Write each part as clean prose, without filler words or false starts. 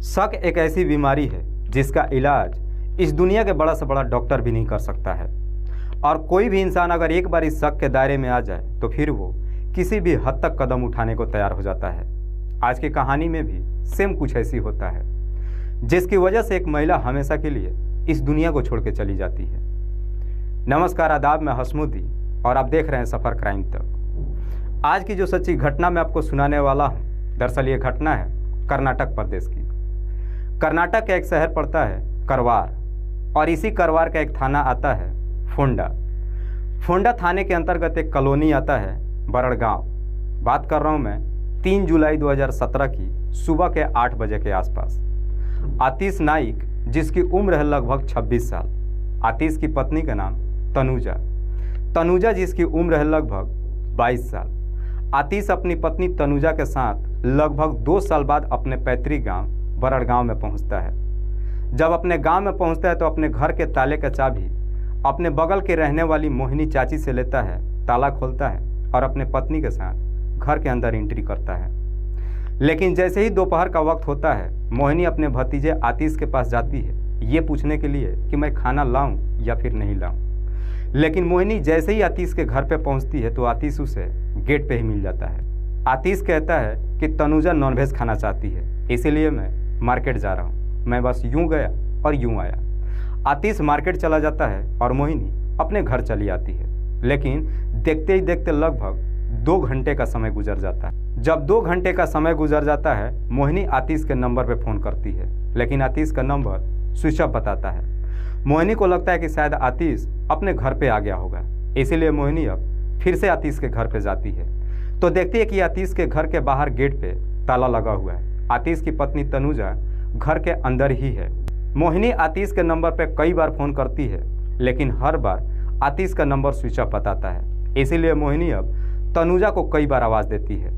शक एक ऐसी बीमारी है जिसका इलाज इस दुनिया के बड़ा से बड़ा डॉक्टर भी नहीं कर सकता है। और कोई भी इंसान अगर एक बार इस शक के दायरे में आ जाए तो फिर वो किसी भी हद तक कदम उठाने को तैयार हो जाता है। आज की कहानी में भी सेम कुछ ऐसी होता है, जिसकी वजह से एक महिला हमेशा के लिए इस दुनिया को छोड़ के चली जाती है। नमस्कार, आदाब, मैं हसमुद्दी और आप देख रहे हैं सफ़र क्राइम तक। आज की जो सच्ची घटना मैं आपको सुनाने वाला हूँ, दरअसल ये घटना है कर्नाटक प्रदेश की। कर्नाटक का एक शहर पड़ता है करवार और इसी करवार का एक थाना आता है फोंडा। फोंडा थाने के अंतर्गत एक कॉलोनी आता है बरड़गांव। बात कर रहा हूँ मैं 3 जुलाई 2017 की सुबह के 8 बजे के आसपास। आतिश नाइक, जिसकी उम्र है लगभग 26 साल। आतिश की पत्नी का नाम तनुजा, जिसकी उम्र है लगभग 22 साल। आतिश अपनी पत्नी तनुजा के साथ लगभग 2 साल बाद अपने पैतृक गांव बरड़गांव में पहुंचता है। जब अपने गांव में पहुंचता है तो अपने घर के ताले का चाबी अपने बगल के रहने वाली मोहिनी चाची से लेता है, ताला खोलता है और अपने पत्नी के साथ घर के अंदर एंट्री करता है। लेकिन जैसे ही दोपहर का वक्त होता है, मोहिनी अपने भतीजे आतिश के पास जाती है ये पूछने के लिए कि मैं खाना लाऊं या फिर नहीं लाऊं। लेकिन मोहिनी जैसे ही आतिश के घर पे पहुंचती है तो आतिश उसे गेट पे ही मिल जाता है। आतिश कहता है कि तनुजा नॉनवेज खाना चाहती है, इसीलिए मैं मार्केट जा रहा हूँ। मैं बस यूं गया और यूं आया। आतिश मार्केट चला जाता है और मोहिनी अपने घर चली आती है। लेकिन देखते ही देखते लगभग 2 घंटे का समय गुजर जाता है। जब 2 घंटे का समय गुजर जाता है, मोहिनी आतिश के नंबर पे फ़ोन करती है, लेकिन आतिश का नंबर स्विच ऑफ बताता है। मोहिनी को लगता है कि शायद आतिश अपने घर पे आ गया होगा, इसीलिए मोहिनी अब फिर से आतिश के घर पे जाती है तो देखती है कि आतिश के घर के बाहर गेट पे ताला लगा हुआ है। आतिश की पत्नी तनुजा घर के अंदर ही है। मोहिनी आतिश के नंबर पे कई बार फ़ोन करती है, लेकिन हर बार आतिश का नंबर स्विच ऑफ बताता है। इसीलिए मोहिनी अब तनुजा को कई बार आवाज़ देती है।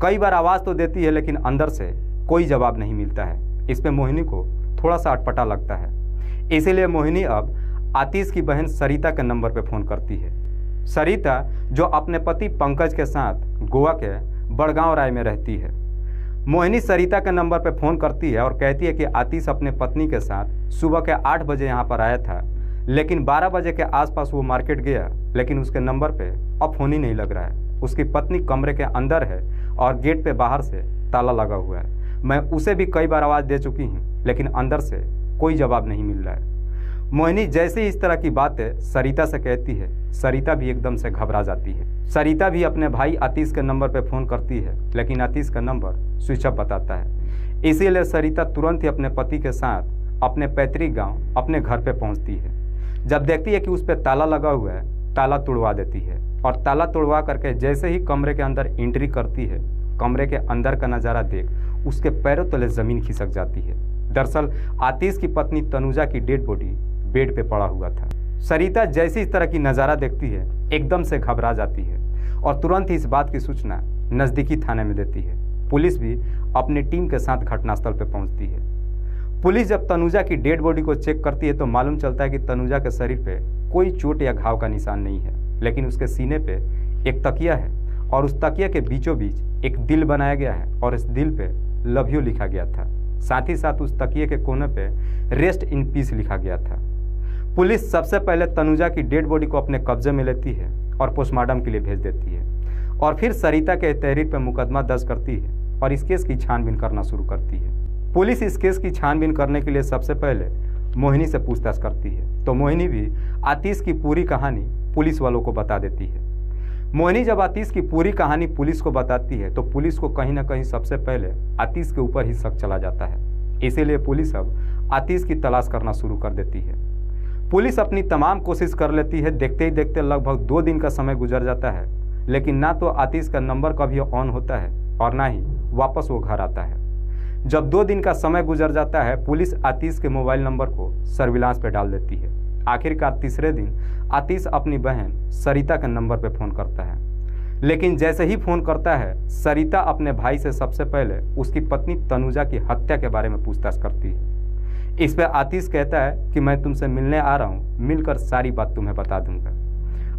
कई बार आवाज़ तो देती है, लेकिन अंदर से कोई जवाब नहीं मिलता है। इस पर मोहिनी को थोड़ा सा अटपटा लगता है। इसीलिए मोहिनी अब आतिश की बहन सरिता के नंबर पे फ़ोन करती है। सरिता जो अपने पति पंकज के साथ गोवा के बड़गांव राय में रहती है। मोहिनी सरिता के नंबर पे फ़ोन करती है और कहती है कि आतिश अपने पत्नी के साथ सुबह के 8 बजे यहाँ पर आया था, लेकिन 12 बजे के आसपास वो मार्केट गया, लेकिन उसके नंबर पे अब फ़ोन ही नहीं लग रहा है। उसकी पत्नी कमरे के अंदर है और गेट पे बाहर से ताला लगा हुआ है। मैं उसे भी कई बार आवाज़ दे चुकी हूँ, लेकिन अंदर से कोई जवाब नहीं मिल रहा है। मोहिनी जैसे ही इस तरह की बातें सरिता से कहती है, सरिता भी एकदम से घबरा जाती है। सरिता भी अपने भाई आतिश के नंबर पे फ़ोन करती है, लेकिन आतिश का नंबर स्विच ऑफ बताता है। इसीलिए सरिता तुरंत ही अपने पति के साथ अपने पैतृक गांव अपने घर पे पहुंचती है। जब देखती है कि उस पर ताला लगा हुआ है, ताला तोड़वा देती है और ताला तोड़वा करके जैसे ही कमरे के अंदर एंट्री करती है, कमरे के अंदर का नज़ारा देख उसके पैरों तले ज़मीन खिसक जाती है। दरअसल आतिश की पत्नी तनुजा की डेड बॉडी बेड पे पड़ा हुआ था। सरिता जैसे इस तरह की नज़ारा देखती है एकदम से घबरा जाती है और तुरंत ही इस बात की सूचना नज़दीकी थाने में देती है। पुलिस भी अपनी टीम के साथ घटनास्थल पर पहुंचती है। पुलिस जब तनुजा की डेड बॉडी को चेक करती है तो मालूम चलता है कि तनुजा के शरीर पे कोई चोट या घाव का निशान नहीं है, लेकिन उसके सीने पे एक तकिया है और उस तकिया के बीचों बीच एक दिल बनाया गया है और इस दिल पे लव यू लिखा गया था। साथ ही साथ उस तकिए के कोने पे रेस्ट इन पीस लिखा गया था। पुलिस सबसे पहले तनुजा की डेड बॉडी को अपने कब्जे में लेती है और पोस्टमार्टम के लिए भेज देती है और फिर सरिता के तहरीर पर मुकदमा दर्ज करती है और इस केस की छानबीन करना शुरू करती है। पुलिस इस केस की छानबीन करने के लिए सबसे पहले मोहिनी से पूछताछ करती है, तो मोहिनी भी आतिश की पूरी कहानी पुलिस वालों को बता देती है। मोहिनी जब आतिश की पूरी कहानी पुलिस को बताती है तो पुलिस को कहीं ना कहीं सबसे पहले आतिश के ऊपर ही शक चला जाता है। इसीलिए पुलिस अब आतिश की तलाश करना शुरू कर देती है। पुलिस अपनी तमाम कोशिश कर लेती है। देखते ही देखते लगभग 2 दिन का समय गुजर जाता है, लेकिन ना तो आतिश का नंबर कभी ऑन होता है और ना ही वापस वो घर आता है। जब 2 दिन का समय गुजर जाता है, पुलिस आतिश के मोबाइल नंबर को सर्विलांस पे डाल देती है। आखिरकार तीसरे दिन आतिश अपनी बहन सरिता के नंबर पे फ़ोन करता है, लेकिन जैसे ही फ़ोन करता है, सरिता अपने भाई से सबसे पहले उसकी पत्नी तनुजा की हत्या के बारे में पूछताछ करती है। इस पर आतिश कहता है कि मैं तुमसे मिलने आ रहा हूँ, मिलकर सारी बात तुम्हें बता दूंगा।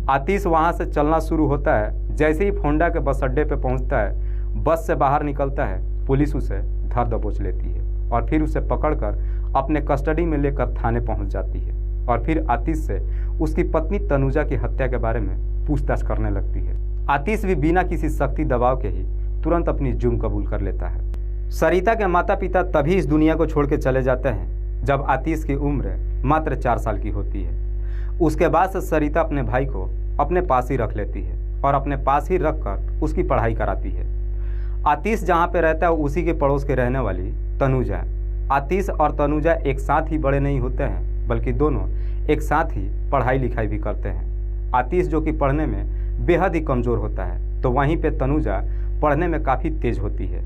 आतिश वहाँ से चलना शुरू होता है। जैसे ही फोंडा के बस अड्डे पे पहुँचता है, बस से बाहर निकलता है, पुलिस उसे धर दबोच लेती है और फिर उसे पकड़कर अपने कस्टडी में लेकर थाने पहुंच जाती है और फिर आतिश से उसकी पत्नी तनुजा की हत्या के बारे में पूछताछ करने लगती है। आतिश भी बिना किसी सख्ती दबाव के ही तुरंत अपनी जुर्म कबूल कर लेता है। सरिता के माता पिता तभी इस दुनिया को छोड़ के चले जाते हैं जब आतिश की उम्र मात्र 4 साल की होती है। उसके बाद से सरिता अपने भाई को अपने पास ही रख लेती है और अपने पास ही रखकर उसकी पढ़ाई कराती है। आतिश जहाँ पे रहता है उसी के पड़ोस के रहने वाली तनुजा। आतिश और तनुजा एक साथ ही बड़े नहीं होते हैं, बल्कि दोनों एक साथ ही पढ़ाई लिखाई भी करते हैं। आतिश जो कि पढ़ने में बेहद ही कमज़ोर होता है, तो वहीं पे तनुजा पढ़ने में काफ़ी तेज होती है।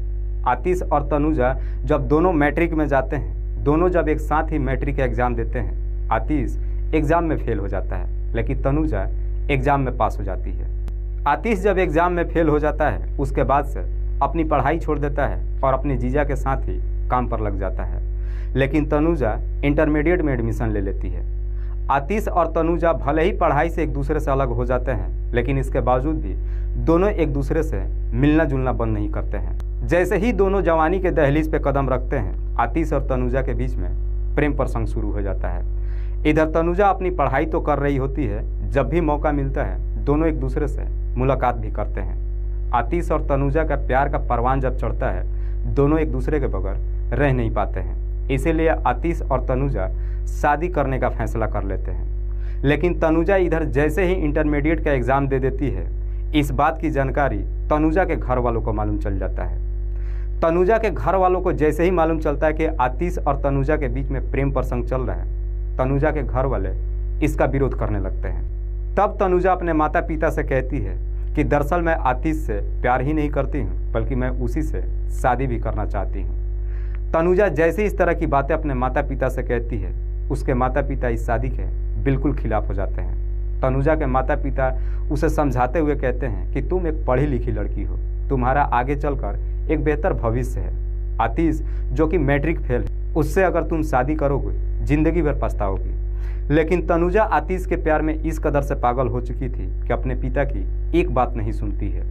आतिश और तनुजा जब दोनों मैट्रिक में जाते हैं, दोनों जब एक साथ ही मैट्रिक का एग्ज़ाम देते हैं, आतिश एग्ज़ाम में फेल हो जाता है लेकिन तनुजा एग्ज़ाम में पास हो जाती है। आतिश जब एग्ज़ाम में फेल हो जाता है उसके बाद से अपनी पढ़ाई छोड़ देता है और अपने जीजा के साथ ही काम पर लग जाता है, लेकिन तनुजा इंटरमीडिएट में एडमिशन ले लेती है। आतिश और तनुजा भले ही पढ़ाई से एक दूसरे से अलग हो जाते हैं, लेकिन इसके बावजूद भी दोनों एक दूसरे से मिलना जुलना बंद नहीं करते हैं। जैसे ही दोनों जवानी के दहलीज पे कदम रखते हैं, आतिश और तनुजा के बीच में प्रेम प्रसंग शुरू हो जाता है। इधर तनुजा अपनी पढ़ाई तो कर रही होती है, जब भी मौका मिलता है दोनों एक दूसरे से मुलाकात भी करते हैं। आतिश और तनुजा का प्यार का परवान जब चढ़ता है, दोनों एक दूसरे के बगैर रह नहीं पाते हैं। इसीलिए आतिश और तनुजा शादी करने का फैसला कर लेते हैं। लेकिन तनुजा इधर जैसे ही इंटरमीडिएट का एग्ज़ाम दे देती है, इस बात की जानकारी तनुजा के घर वालों को मालूम चल जाता है। तनुजा के घर वालों को जैसे ही मालूम चलता है कि आतिश और तनुजा के बीच में प्रेम प्रसंग चल रहा है, तनुजा के घर वाले इसका विरोध करने लगते हैं। तब तनुजा अपने माता पिता से कहती है कि दरअसल मैं आतिश से प्यार ही नहीं करती हूँ, बल्कि मैं उसी से शादी भी करना चाहती हूँ। तनुजा जैसे इस तरह की बातें अपने माता पिता से कहती है, उसके माता पिता इस शादी के बिल्कुल खिलाफ हो जाते हैं। तनुजा के माता पिता उसे समझाते हुए कहते हैं कि तुम एक पढ़ी लिखी लड़की हो, तुम्हारा आगे चलकर एक बेहतर भविष्य है। आतिश जो कि मैट्रिक फेल है, उससे अगर तुम शादी करोगे जिंदगी भर पछताओगी। लेकिन तनुजा आतिश के प्यार में इस कदर से पागल हो चुकी थी कि अपने पिता की एक बात नहीं सुनती है।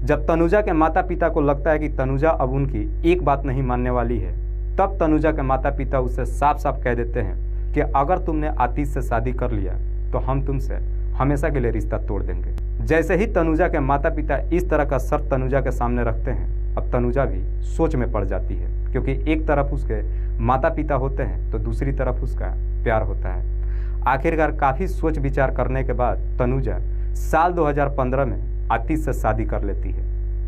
जब तनुजा के माता पिता को लगता है कि तनुजा अब उनकी एक बात नहीं मानने वाली है, तब तनुजा के माता पिता उसे साफ साफ कह देते हैं कि अगर तुमने आतिश से शादी कर लिया तो हम तुमसे हमेशा के लिए रिश्ता तोड़ देंगे। जैसे ही तनुजा के माता पिता इस तरह का शर्त तनुजा के सामने रखते हैं, अब तनुजा भी सोच में पड़ जाती है, क्योंकि एक तरफ उसके माता पिता होते हैं तो दूसरी तरफ उसका प्यार होता है। आखिरकार काफ़ी सोच विचार करने के बाद तनुजा साल 2015 में आतिश से शादी कर लेती है।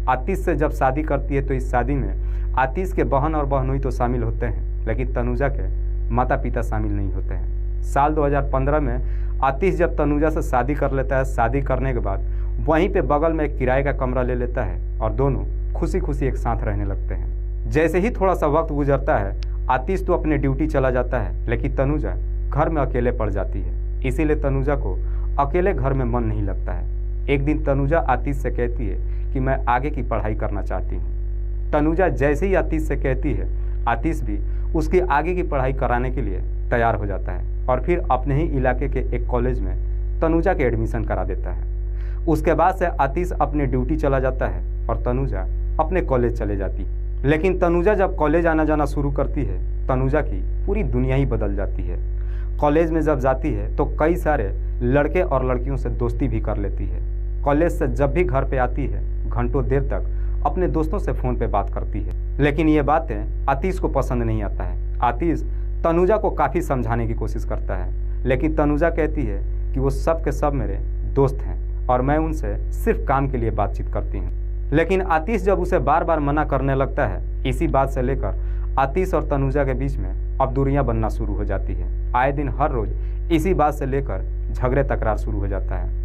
आतिश से जब शादी करती है तो इस शादी में आतिश के बहन और बहनोई तो शामिल होते हैं, लेकिन तनुजा के माता पिता शामिल नहीं होते हैं। साल 2015 में आतिश जब तनुजा से शादी कर लेता है, शादी करने के बाद वहीं पे बगल में एक किराए का कमरा ले लेता है और दोनों खुशी खुशी एक साथ रहने लगते हैं। जैसे ही थोड़ा सा वक्त गुजरता है, आतिश तो अपने ड्यूटी चला जाता है, लेकिन तनुजा घर में अकेले पड़ जाती है। इसीलिए तनुजा को अकेले घर में मन नहीं लगता है। एक दिन तनुजा आतिश से कहती है कि मैं आगे की पढ़ाई करना चाहती हूँ। तनुजा जैसे ही आतिश से कहती है, आतिश भी उसकी आगे की पढ़ाई कराने के लिए तैयार हो जाता है और फिर अपने ही इलाके के एक कॉलेज में तनुजा के एडमिशन करा देता है। उसके बाद से आतिश अपनी ड्यूटी चला जाता है और तनुजा अपने कॉलेज चले जाती है। लेकिन तनुजा जब कॉलेज आना जाना शुरू करती है, तनुजा की पूरी दुनिया ही बदल जाती है। कॉलेज में जब जाती है तो कई सारे लड़के और लड़कियों से दोस्ती भी कर लेती है। कॉलेज से जब भी घर पे आती है, घंटों देर तक अपने दोस्तों से फ़ोन पे बात करती है। लेकिन ये बातें आतिश को पसंद नहीं आता है। आतिश तनुजा को काफ़ी समझाने की कोशिश करता है, लेकिन तनुजा कहती है कि वो सब के सब मेरे दोस्त हैं और मैं उनसे सिर्फ काम के लिए बातचीत करती हूँ। लेकिन आतिश जब उसे बार बार मना करने लगता है, इसी बात से लेकर आतिश और तनुजा के बीच में अब दूरियां बनना शुरू हो जाती है। आए दिन हर रोज़ इसी बात से लेकर झगड़े तकरार शुरू हो जाता है।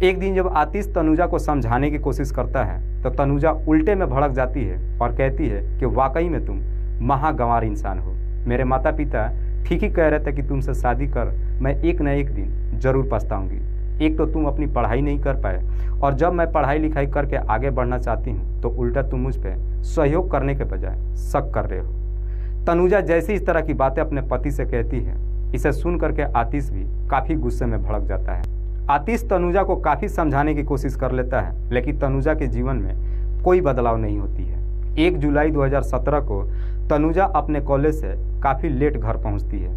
एक दिन जब आतिश तनुजा को समझाने की कोशिश करता है तो तनुजा उल्टे में भड़क जाती है और कहती है कि वाकई में तुम महागंवार इंसान हो। मेरे माता पिता ठीक ही कह रहे थे कि तुमसे शादी कर मैं एक न एक दिन ज़रूर पछताऊंगी। एक तो तुम अपनी पढ़ाई नहीं कर पाए और जब मैं पढ़ाई लिखाई करके आगे बढ़ना चाहती हूँ तो उल्टा तुम मुझ पर सहयोग करने के बजाय शक कर रहे हो। तनुजा जैसी इस तरह की बातें अपने पति से कहती है, इसे सुन करके आतिश भी काफ़ी गुस्से में भड़क जाता है। आतिश तनुजा को काफ़ी समझाने की कोशिश कर लेता है, लेकिन तनुजा के जीवन में कोई बदलाव नहीं होती है। 1 जुलाई 2017 को तनुजा अपने कॉलेज से काफ़ी लेट घर पहुंचती है,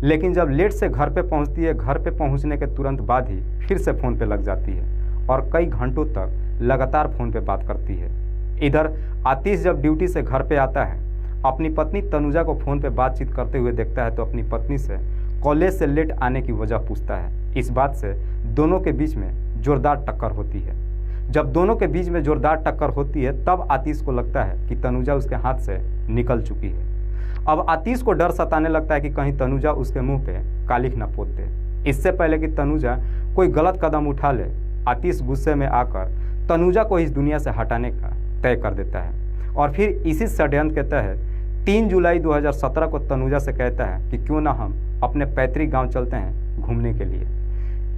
लेकिन जब लेट से घर पे पहुंचती है, घर पे पहुंचने के तुरंत बाद ही फिर से फ़ोन पे लग जाती है और कई घंटों तक लगातार फ़ोन पे बात करती है। इधर आतिश जब ड्यूटी से घर पे आता है, अपनी पत्नी तनुजा को फ़ोन पे बातचीत करते हुए देखता है तो अपनी पत्नी से कॉलेज से लेट आने की वजह पूछता है। इस बात से दोनों के बीच में ज़ोरदार टक्कर होती है। जब दोनों के बीच में ज़ोरदार टक्कर होती है तब आतिश को लगता है कि तनुजा उसके हाथ से निकल चुकी है। अब आतिश को डर सताने लगता है कि कहीं तनुजा उसके मुंह पे कालिख न पोत दे। इससे पहले कि तनुजा कोई गलत कदम उठा ले, आतिश गुस्से में आकर तनुजा को इस दुनिया से हटाने का तय कर देता है और फिर इसी षड्यंत्र के तहत 3 जुलाई 2017 को तनुजा से कहता है कि क्यों ना हम अपने पैतृक गांव चलते हैं घूमने के लिए।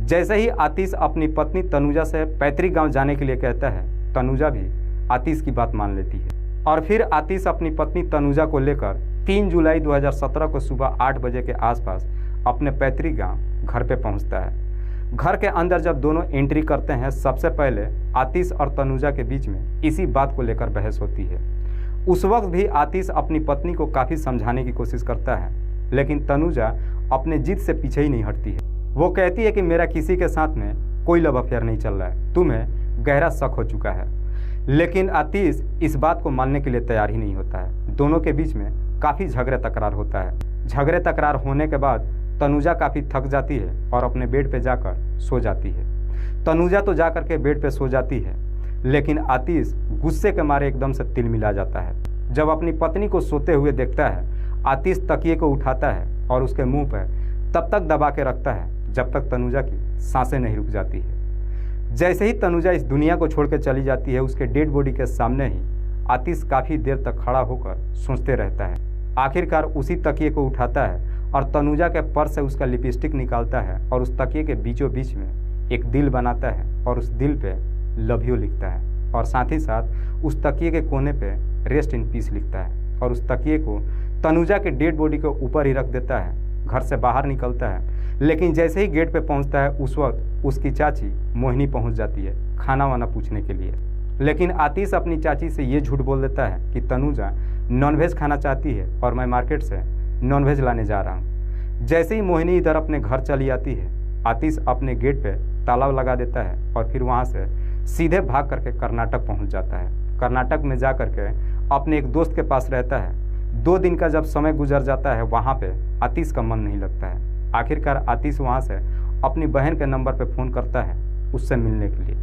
जैसे ही आतिश अपनी पत्नी तनुजा से पैतृक गांव जाने के लिए कहता है, तनुजा भी आतिश की बात मान लेती है और फिर आतिश अपनी पत्नी तनुजा को लेकर 3 जुलाई 2017 को सुबह 8 बजे के आसपास अपने पैतृक गांव घर पे पहुंचता है। घर के अंदर जब दोनों एंट्री करते हैं, सबसे पहले आतिश और तनुजा के बीच में इसी बात को लेकर बहस होती है। उस वक्त भी आतिश अपनी पत्नी को काफ़ी समझाने की कोशिश करता है, लेकिन तनुजा अपने जिद से पीछे ही नहीं हटती है। वो कहती है कि मेरा किसी के साथ में कोई लव अफेयर नहीं चल रहा है, तुम्हें गहरा शक हो चुका है। लेकिन आतिश इस बात को मानने के लिए तैयार ही नहीं होता है। दोनों के बीच में काफ़ी झगड़े तकरार होता है। झगड़े तकरार होने के बाद तनुजा काफ़ी थक जाती है और अपने बेड पे जाकर सो जाती है। तनुजा तो जाकर के बेड पे सो जाती है, लेकिन आतिश गुस्से के मारे एकदम से तिलमिला जाता है। जब अपनी पत्नी को सोते हुए देखता है, आतिश तकिए को उठाता है और उसके मुंह पर तब तक दबा के रखता है जब तक तनुजा की सांसें नहीं रुक जाती है। जैसे ही तनुजा इस दुनिया को छोड़ के चली जाती है, उसके डेड बॉडी के सामने ही आतिश काफ़ी देर तक खड़ा होकर सोचते रहता है। आखिरकार उसी तकिए को उठाता है और तनुजा के पर्स से उसका लिपस्टिक निकालता है और उस तकिए के बीचों बीच में एक दिल बनाता है और उस दिल पे लव यू लिखता है और साथ ही साथ उस तकिए के कोने पे रेस्ट इन पीस लिखता है और उस तकिए को तनुजा के डेड बॉडी के ऊपर ही रख देता है। घर से बाहर निकलता है, लेकिन जैसे ही गेट पे पहुंचता है उस वक्त उसकी चाची मोहिनी पहुंच जाती है खाना वाना पूछने के लिए। लेकिन आतिश अपनी चाची से ये झूठ बोल देता है कि तनुजा नॉनवेज खाना चाहती है और मैं मार्केट से नॉनवेज लाने जा रहा हूँ। जैसे ही मोहिनी इधर अपने घर चली आती है, आतिश अपने गेट पे ताला लगा देता है और फिर वहाँ से सीधे भाग करके कर्नाटक पहुँच जाता है। कर्नाटक में जा करके अपने एक दोस्त के पास रहता है। 2 दिन का जब समय गुजर जाता है, वहाँ पे आतिश का मन नहीं लगता है। आखिरकार आतिश वहाँ से अपनी बहन के नंबर पे फ़ोन करता है उससे मिलने के लिए,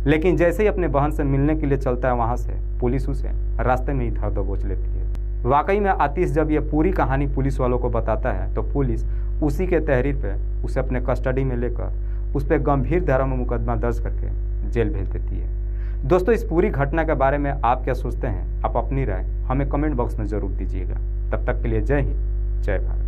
लेकिन जैसे ही अपने बहन से मिलने के लिए चलता है, वहाँ से पुलिस उसे रास्ते में ही धर दबोच लेती है। वाकई में आतिश जब ये पूरी कहानी पुलिस वालों को बताता है तो पुलिस उसी के तहरीर पे उसे अपने कस्टडी में लेकर उस पर गंभीर धारा में मुकदमा दर्ज करके जेल भेज देती है। दोस्तों, इस पूरी घटना के बारे में आप क्या सोचते हैं? आप अपनी राय हमें कमेंट बॉक्स में ज़रूर दीजिएगा। तब तक के लिए जय हिंद, जय भारत।